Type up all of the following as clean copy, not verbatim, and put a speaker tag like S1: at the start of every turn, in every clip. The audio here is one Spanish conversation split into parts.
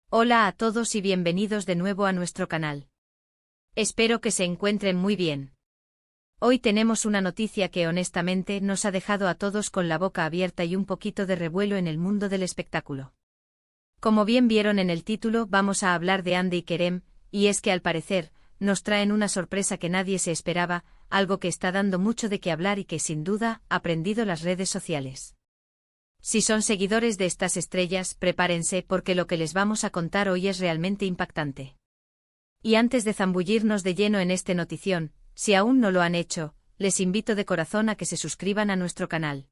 S1: Hola a todos y bienvenidos de nuevo a nuestro canal. Espero que se encuentren muy bien. Hoy tenemos una noticia que honestamente nos ha dejado a todos con la boca abierta y un poquito de revuelo en el mundo del espectáculo. Como bien vieron en el título, vamos a hablar de Hande y Kerem, y es que al parecer, nos traen una sorpresa que nadie se esperaba, algo que está dando mucho de qué hablar y que sin duda ha prendido las redes sociales. Si son seguidores de estas estrellas, prepárense porque lo que les vamos a contar hoy es realmente impactante. Y antes de zambullirnos de lleno en este notición, si aún no lo han hecho, les invito de corazón a que se suscriban a nuestro canal.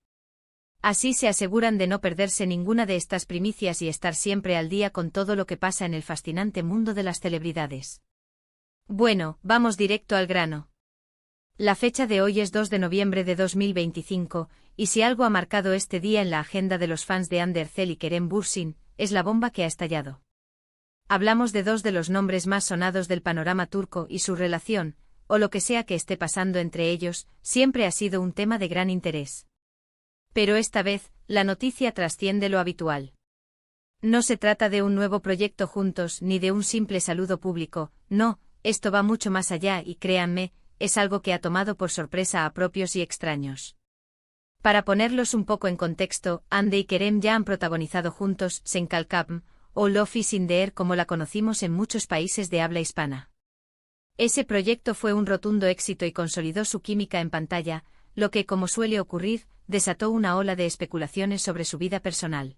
S1: Así se aseguran de no perderse ninguna de estas primicias y estar siempre al día con todo lo que pasa en el fascinante mundo de las celebridades. Bueno, vamos directo al grano. La fecha de hoy es 2 de noviembre de 2025, y si algo ha marcado este día en la agenda de los fans de Hande Erçel y Kerem Bürsin, es la bomba que ha estallado. Hablamos de dos de los nombres más sonados del panorama turco y su relación, o lo que sea que esté pasando entre ellos, siempre ha sido un tema de gran interés. Pero esta vez, la noticia trasciende lo habitual. No se trata de un nuevo proyecto juntos ni de un simple saludo público, no, esto va mucho más allá y créanme, es algo que ha tomado por sorpresa a propios y extraños. Para ponerlos un poco en contexto, Hande y Kerem ya han protagonizado juntos Sen Kalkam, o Love is in the Air como la conocimos en muchos países de habla hispana. Ese proyecto fue un rotundo éxito y consolidó su química en pantalla, lo que, como suele ocurrir, desató una ola de especulaciones sobre su vida personal.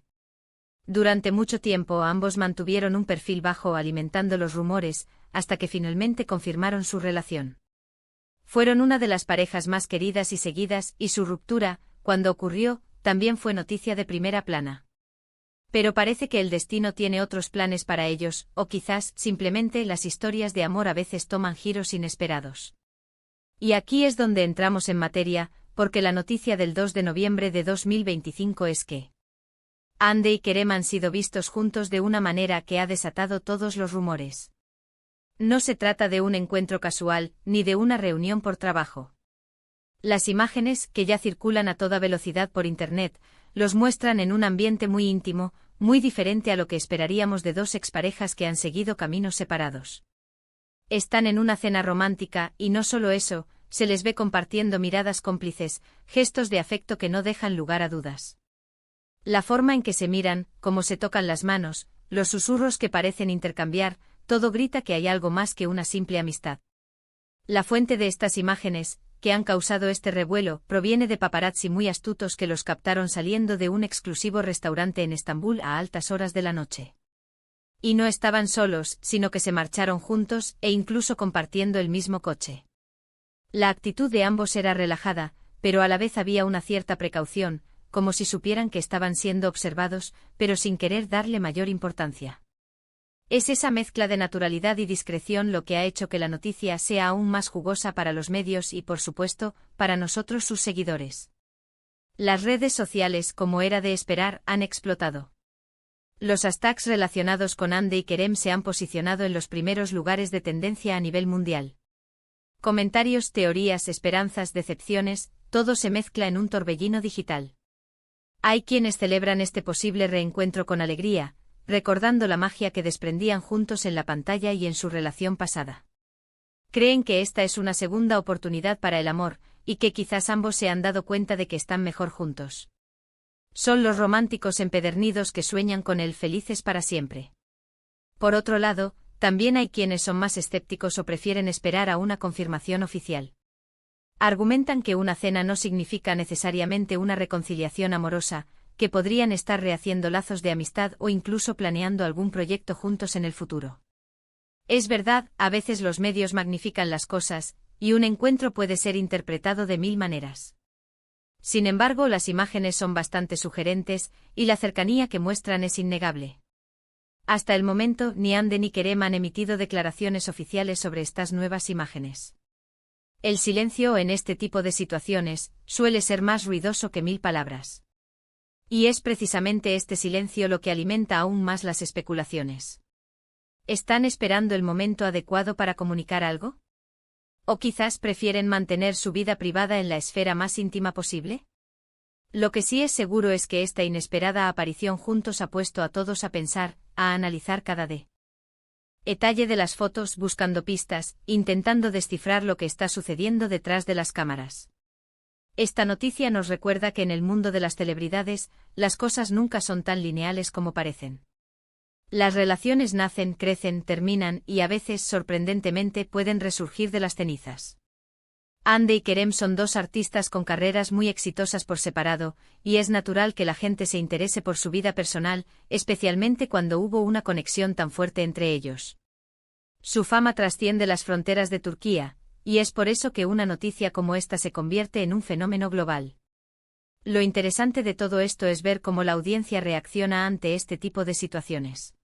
S1: Durante mucho tiempo ambos mantuvieron un perfil bajo alimentando los rumores, hasta que finalmente confirmaron su relación. Fueron una de las parejas más queridas y seguidas, y su ruptura, cuando ocurrió, también fue noticia de primera plana. Pero parece que el destino tiene otros planes para ellos, o quizás, simplemente, las historias de amor a veces toman giros inesperados. Y aquí es donde entramos en materia, porque la noticia del 2 de noviembre de 2025 es que Hande y Kerem han sido vistos juntos de una manera que ha desatado todos los rumores. No se trata de un encuentro casual, ni de una reunión por trabajo. Las imágenes, que ya circulan a toda velocidad por Internet, los muestran en un ambiente muy íntimo, muy diferente a lo que esperaríamos de dos exparejas que han seguido caminos separados. Están en una cena romántica, y no solo eso, se les ve compartiendo miradas cómplices, gestos de afecto que no dejan lugar a dudas. La forma en que se miran, cómo se tocan las manos, los susurros que parecen intercambiar, todo grita que hay algo más que una simple amistad. La fuente de estas imágenes, que han causado este revuelo, proviene de paparazzi muy astutos que los captaron saliendo de un exclusivo restaurante en Estambul a altas horas de la noche. Y no estaban solos, sino que se marcharon juntos, e incluso compartiendo el mismo coche. La actitud de ambos era relajada, pero a la vez había una cierta precaución, como si supieran que estaban siendo observados, pero sin querer darle mayor importancia. Es esa mezcla de naturalidad y discreción lo que ha hecho que la noticia sea aún más jugosa para los medios y, por supuesto, para nosotros sus seguidores. Las redes sociales, como era de esperar, han explotado. Los hashtags relacionados con Hande y Kerem se han posicionado en los primeros lugares de tendencia a nivel mundial. Comentarios, teorías, esperanzas, decepciones, todo se mezcla en un torbellino digital. Hay quienes celebran este posible reencuentro con alegría, recordando la magia que desprendían juntos en la pantalla y en su relación pasada. Creen que esta es una segunda oportunidad para el amor, y que quizás ambos se han dado cuenta de que están mejor juntos. Son los románticos empedernidos que sueñan con el felices para siempre. Por otro lado, también hay quienes son más escépticos o prefieren esperar a una confirmación oficial. Argumentan que una cena no significa necesariamente una reconciliación amorosa, que podrían estar rehaciendo lazos de amistad o incluso planeando algún proyecto juntos en el futuro. Es verdad, a veces los medios magnifican las cosas, y un encuentro puede ser interpretado de mil maneras. Sin embargo, las imágenes son bastante sugerentes, y la cercanía que muestran es innegable. Hasta el momento, ni Hande ni Kerem han emitido declaraciones oficiales sobre estas nuevas imágenes. El silencio en este tipo de situaciones suele ser más ruidoso que mil palabras. Y es precisamente este silencio lo que alimenta aún más las especulaciones. ¿Están esperando el momento adecuado para comunicar algo? ¿O quizás prefieren mantener su vida privada en la esfera más íntima posible? Lo que sí es seguro es que esta inesperada aparición juntos ha puesto a todos a pensar, a analizar cada detalle de las fotos buscando pistas, intentando descifrar lo que está sucediendo detrás de las cámaras. Esta noticia nos recuerda que en el mundo de las celebridades, las cosas nunca son tan lineales como parecen. Las relaciones nacen, crecen, terminan y a veces, sorprendentemente, pueden resurgir de las cenizas. Hande y Kerem son dos artistas con carreras muy exitosas por separado, y es natural que la gente se interese por su vida personal, especialmente cuando hubo una conexión tan fuerte entre ellos. Su fama trasciende las fronteras de Turquía, y es por eso que una noticia como esta se convierte en un fenómeno global. Lo interesante de todo esto es ver cómo la audiencia reacciona ante este tipo de situaciones.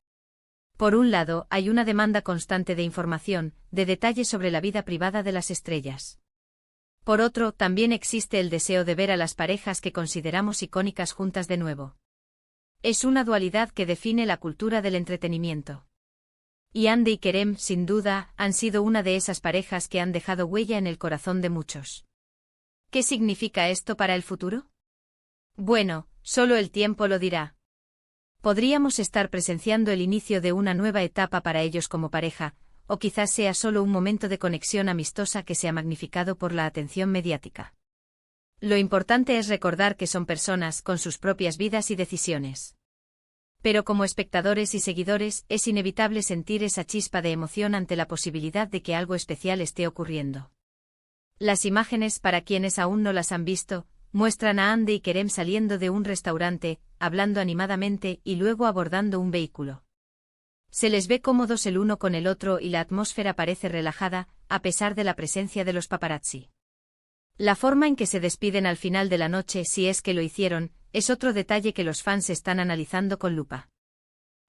S1: Por un lado, hay una demanda constante de información, de detalles sobre la vida privada de las estrellas. Por otro, también existe el deseo de ver a las parejas que consideramos icónicas juntas de nuevo. Es una dualidad que define la cultura del entretenimiento. Y Hande y Kerem, sin duda, han sido una de esas parejas que han dejado huella en el corazón de muchos. ¿Qué significa esto para el futuro? Bueno, solo el tiempo lo dirá. Podríamos estar presenciando el inicio de una nueva etapa para ellos como pareja, o quizás sea solo un momento de conexión amistosa que se ha magnificado por la atención mediática. Lo importante es recordar que son personas con sus propias vidas y decisiones. Pero como espectadores y seguidores, es inevitable sentir esa chispa de emoción ante la posibilidad de que algo especial esté ocurriendo. Las imágenes, para quienes aún no las han visto, muestran a Hande y Kerem saliendo de un restaurante, hablando animadamente y luego abordando un vehículo. Se les ve cómodos el uno con el otro y la atmósfera parece relajada, a pesar de la presencia de los paparazzi. La forma en que se despiden al final de la noche, si es que lo hicieron, es otro detalle que los fans están analizando con lupa.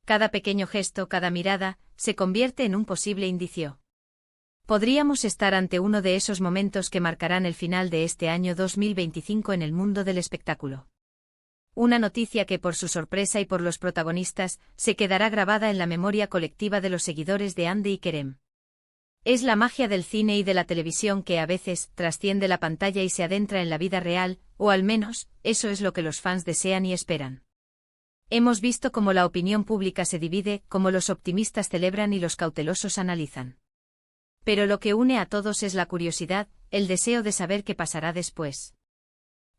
S1: Cada pequeño gesto, cada mirada, se convierte en un posible indicio. Podríamos estar ante uno de esos momentos que marcarán el final de este año 2025 en el mundo del espectáculo. Una noticia que por su sorpresa y por los protagonistas, se quedará grabada en la memoria colectiva de los seguidores de Hande y Kerem. Es la magia del cine y de la televisión que a veces trasciende la pantalla y se adentra en la vida real, o al menos, eso es lo que los fans desean y esperan. Hemos visto cómo la opinión pública se divide, cómo los optimistas celebran y los cautelosos analizan. Pero lo que une a todos es la curiosidad, el deseo de saber qué pasará después.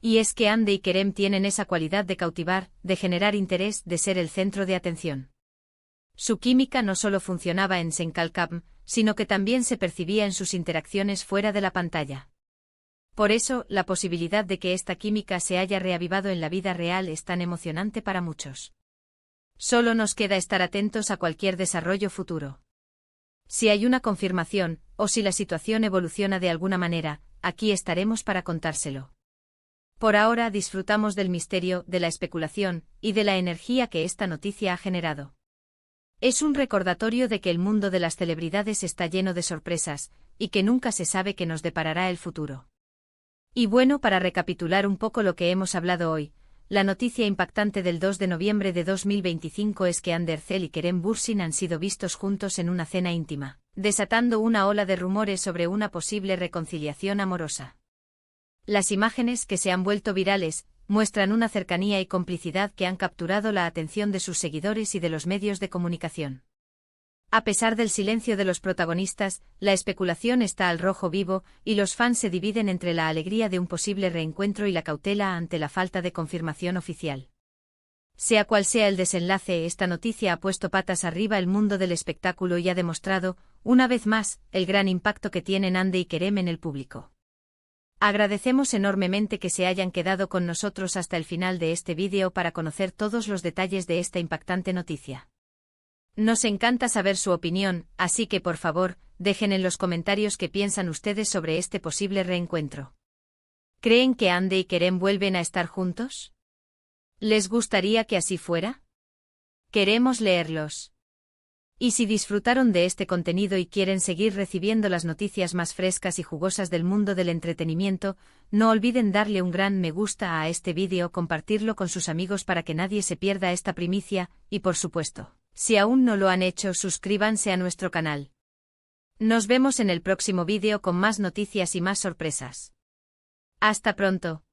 S1: Y es que Hande y Kerem tienen esa cualidad de cautivar, de generar interés, de ser el centro de atención. Su química no solo funcionaba en Senkalkam, sino que también se percibía en sus interacciones fuera de la pantalla. Por eso, la posibilidad de que esta química se haya reavivado en la vida real es tan emocionante para muchos. Solo nos queda estar atentos a cualquier desarrollo futuro. Si hay una confirmación, o si la situación evoluciona de alguna manera, aquí estaremos para contárselo. Por ahora disfrutamos del misterio, de la especulación, y de la energía que esta noticia ha generado. Es un recordatorio de que el mundo de las celebridades está lleno de sorpresas, y que nunca se sabe qué nos deparará el futuro. Y bueno, para recapitular un poco lo que hemos hablado hoy, la noticia impactante del 2 de noviembre de 2025 es que Hande Erçel y Kerem Bürsin han sido vistos juntos en una cena íntima, desatando una ola de rumores sobre una posible reconciliación amorosa. Las imágenes, que se han vuelto virales, muestran una cercanía y complicidad que han capturado la atención de sus seguidores y de los medios de comunicación. A pesar del silencio de los protagonistas, la especulación está al rojo vivo, y los fans se dividen entre la alegría de un posible reencuentro y la cautela ante la falta de confirmación oficial. Sea cual sea el desenlace, esta noticia ha puesto patas arriba el mundo del espectáculo y ha demostrado, una vez más, el gran impacto que tienen Hande y Kerem en el público. Agradecemos enormemente que se hayan quedado con nosotros hasta el final de este vídeo para conocer todos los detalles de esta impactante noticia. Nos encanta saber su opinión, así que por favor, dejen en los comentarios qué piensan ustedes sobre este posible reencuentro. ¿Creen que Hande y Kerem vuelven a estar juntos? ¿Les gustaría que así fuera? Queremos leerlos. Y si disfrutaron de este contenido y quieren seguir recibiendo las noticias más frescas y jugosas del mundo del entretenimiento, no olviden darle un gran me gusta a este vídeo, compartirlo con sus amigos para que nadie se pierda esta primicia, y por supuesto, si aún no lo han hecho, suscríbanse a nuestro canal. Nos vemos en el próximo vídeo con más noticias y más sorpresas. Hasta pronto.